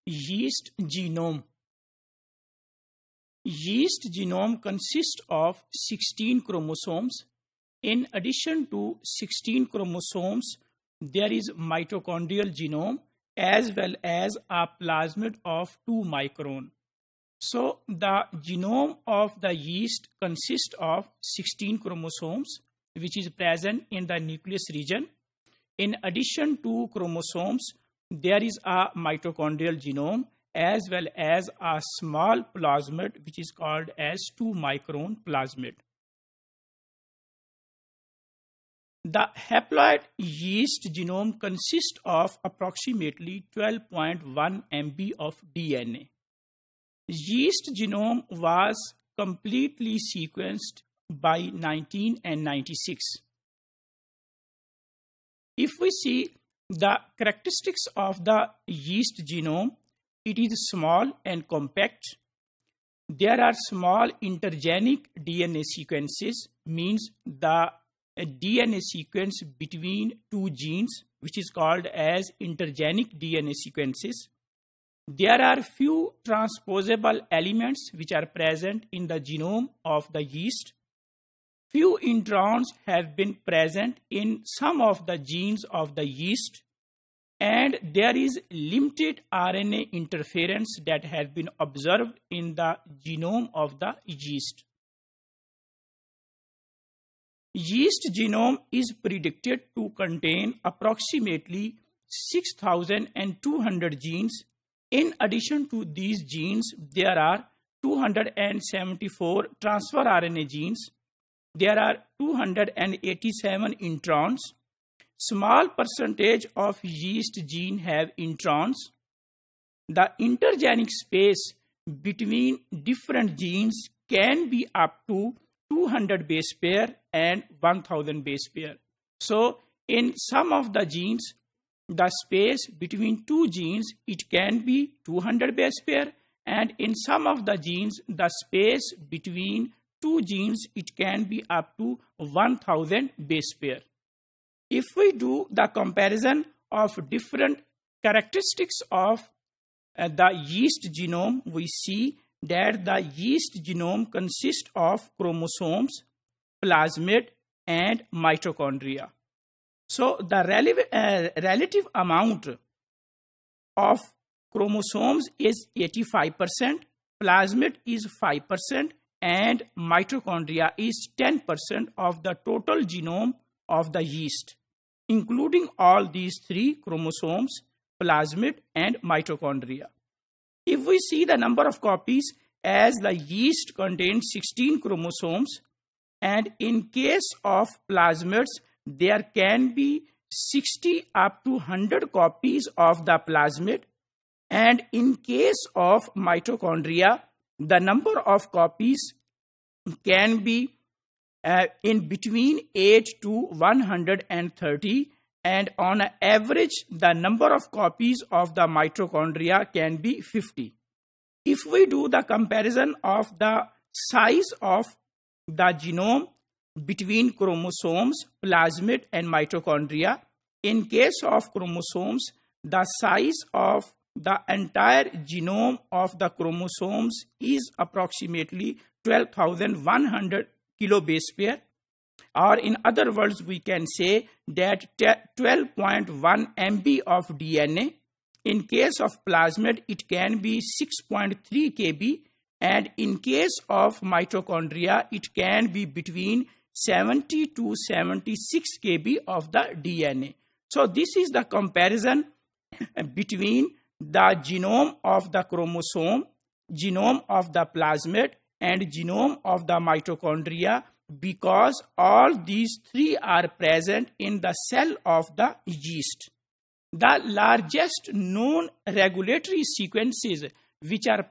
Yeast genome. Yeast genome consists of 16 chromosomes. In addition to 16 chromosomes, there is mitochondrial genome as well as a plasmid of 2 micron. So the genome of the yeast consists of 16 chromosomes, which is present in the nucleus region. In addition to chromosomes, there is a mitochondrial genome as well as a small plasmid, which is called as 2 micron plasmid. The haploid yeast genome consists of approximately 12.1 MB of DNA. Yeast genome was completely sequenced by 1996. If we see the characteristics of the yeast genome, it is small and compact. There are small intergenic DNA sequences, means the DNA sequence between two genes, which is called as intergenic DNA sequences. There are few transposable elements which are present in the genome of the yeast. Few introns have been present in some of the genes of the yeast, and there is limited RNA interference that has been observed in the genome of the yeast. Yeast genome is predicted to contain approximately 6,200 genes. In addition to these genes, there are 274 transfer RNA genes. There are 287 introns. Small percentage of yeast gene have introns. The intergenic space between different genes can be up to 200 base pair and 1000 base pair. So in some of the genes, the space between two genes, it can be 200 base pair, and in some of the genes, the space between two genes, it can be up to 1000 base pair. If we do the comparison of different characteristics of the yeast genome, we see that the yeast genome consists of chromosomes, plasmid, and mitochondria. So the relative amount of chromosomes is 85%, plasmid is 5%, and mitochondria is 10% of the total genome of the yeast, including all these three: chromosomes, plasmid, and mitochondria. If we see the number of copies, as the yeast contains 16 chromosomes, and in case of plasmids, there can be 60 up to 100 copies of the plasmid, and in case of mitochondria, the number of copies can be in between 8 to 130, and on average, the number of copies of the mitochondria can be 50. If we do the comparison of the size of the genome between chromosomes, plasmid, and mitochondria, in case of chromosomes, the size of the entire genome of the chromosomes is approximately 12,100 kilobase pair, or in other words, we can say that 12.1 MB of DNA. In case of plasmid, it can be 6.3 kb, and in case of mitochondria, it can be between 70 to 76 kb of the DNA. So this is the comparison between the genome of the chromosome, genome of the plasmid, and genome of the mitochondria, because all these three are present in the cell of the yeast. The largest known regulatory sequences which are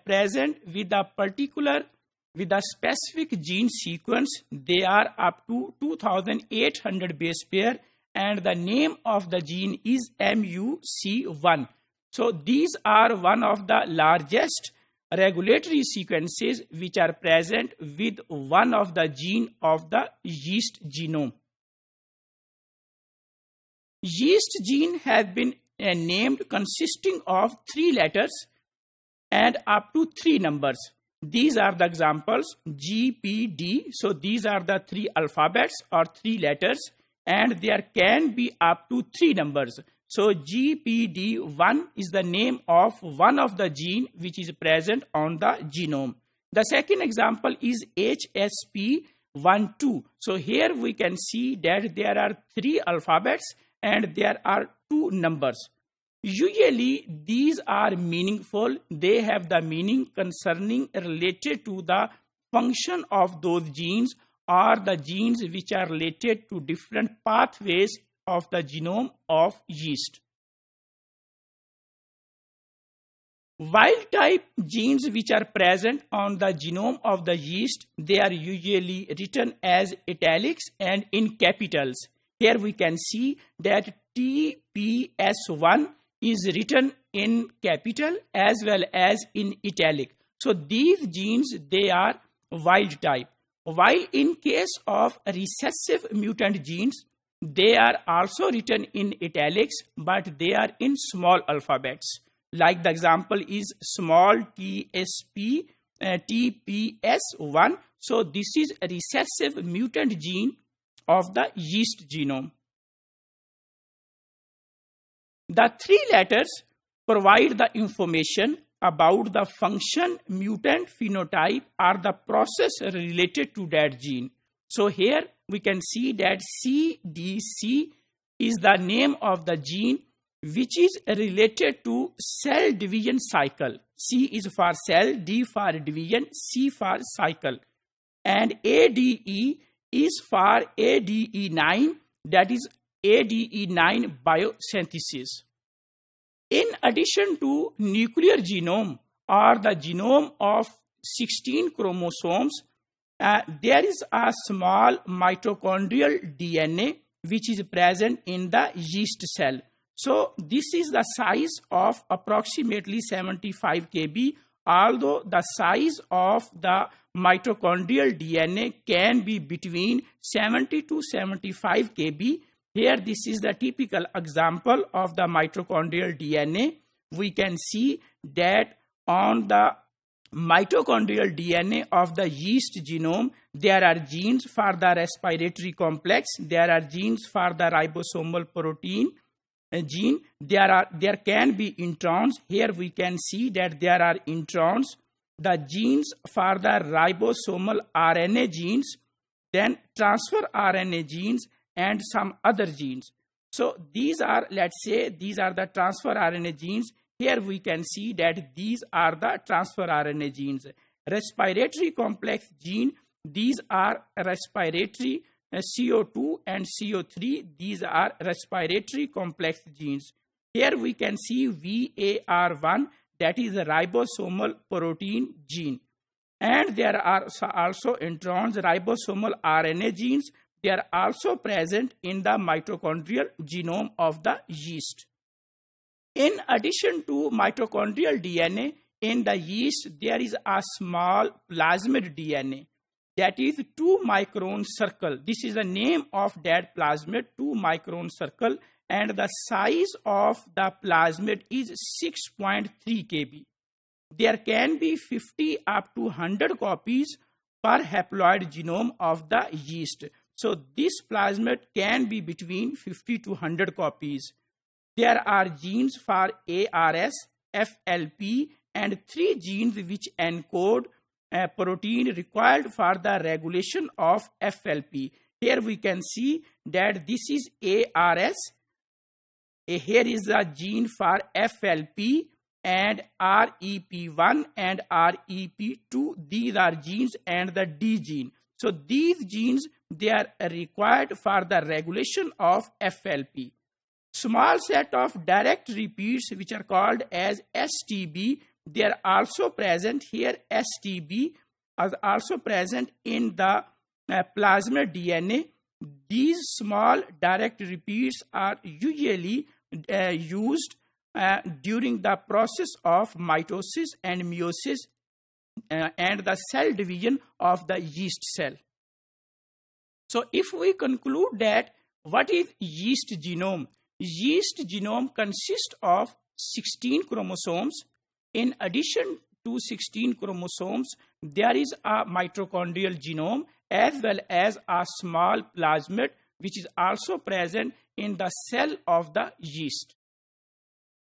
present with a specific gene sequence, they are up to 2800 base pair, and the name of the gene is MUC1. So these are one of the largest regulatory sequences which are present with one of the gene of the yeast genome. Yeast gene have been named consisting of 3 letters and up to 3 numbers. These are the examples G, P, D. So these are the 3 alphabets or 3 letters, and there can be up to 3 numbers. So GPD1 is the name of one of the gene which is present on the genome. The second example is HSP12. So here we can see that there are 3 alphabets and there are 2 numbers. Usually these are meaningful. They have the meaning concerning related to the function of those genes or the genes which are related to different pathways of the genome of yeast. Wild type genes which are present on the genome of the yeast, they are usually written as italics and in capitals. Here we can see that TPS1 is written in capital as well as in italic. So these genes, they are wild type. While in case of recessive mutant genes, they are also written in italics, but they are in small alphabets. Like the example is small TPS1. So this is a recessive mutant gene of the yeast genome. The 3 letters provide the information about the function, mutant, phenotype, or the process related to that gene. So here we can see that CDC is the name of the gene which is related to cell division cycle. C is for cell, D for division, C for cycle. And ADE is for ADE9, that is ADE9 biosynthesis. In addition to nuclear genome or the genome of 16 chromosomes, there is a small mitochondrial DNA which is present in the yeast cell. So this is the size of approximately 75 kb, although the size of the mitochondrial DNA can be between 70 to 75 kb. Here this is the typical example of the mitochondrial DNA. We can see that on the mitochondrial DNA of the yeast genome, there are genes for the respiratory complex, there are genes for the ribosomal protein gene, there can be introns. Here we can see that there are introns, the genes for the ribosomal RNA genes, then transfer RNA genes, and some other genes. So these are, let's say, these are the transfer RNA genes. Here we can see that these are the transfer RNA genes. Respiratory complex gene, these are respiratory CO2 and CO3. These are respiratory complex genes. Here we can see VAR1, that is a ribosomal protein gene. And there are also introns, ribosomal RNA genes. They are also present in the mitochondrial genome of the yeast. In addition to mitochondrial DNA, in the yeast, there is a small plasmid DNA, that is 2 micron circle. This is the name of that plasmid, 2 micron circle, and the size of the plasmid is 6.3 kb. There can be 50 up to 100 copies per haploid genome of the yeast. So this plasmid can be between 50 to 100 copies. There are genes for ARS, FLP, and 3 genes which encode a protein required for the regulation of FLP. Here we can see that this is ARS. Here is the gene for FLP, and REP1 and REP2. These are genes, and the D gene. So these genes, they are required for the regulation of FLP. Small set of direct repeats which are called as STB, they are also present here. STB are also present in the plasmid DNA. These small direct repeats are usually used during the process of mitosis and meiosis and the cell division of the yeast cell. So if we conclude that what is yeast genome? Yeast genome consists of 16 chromosomes. In addition to 16 chromosomes, there is a mitochondrial genome as well as a small plasmid which is also present in the cell of the yeast.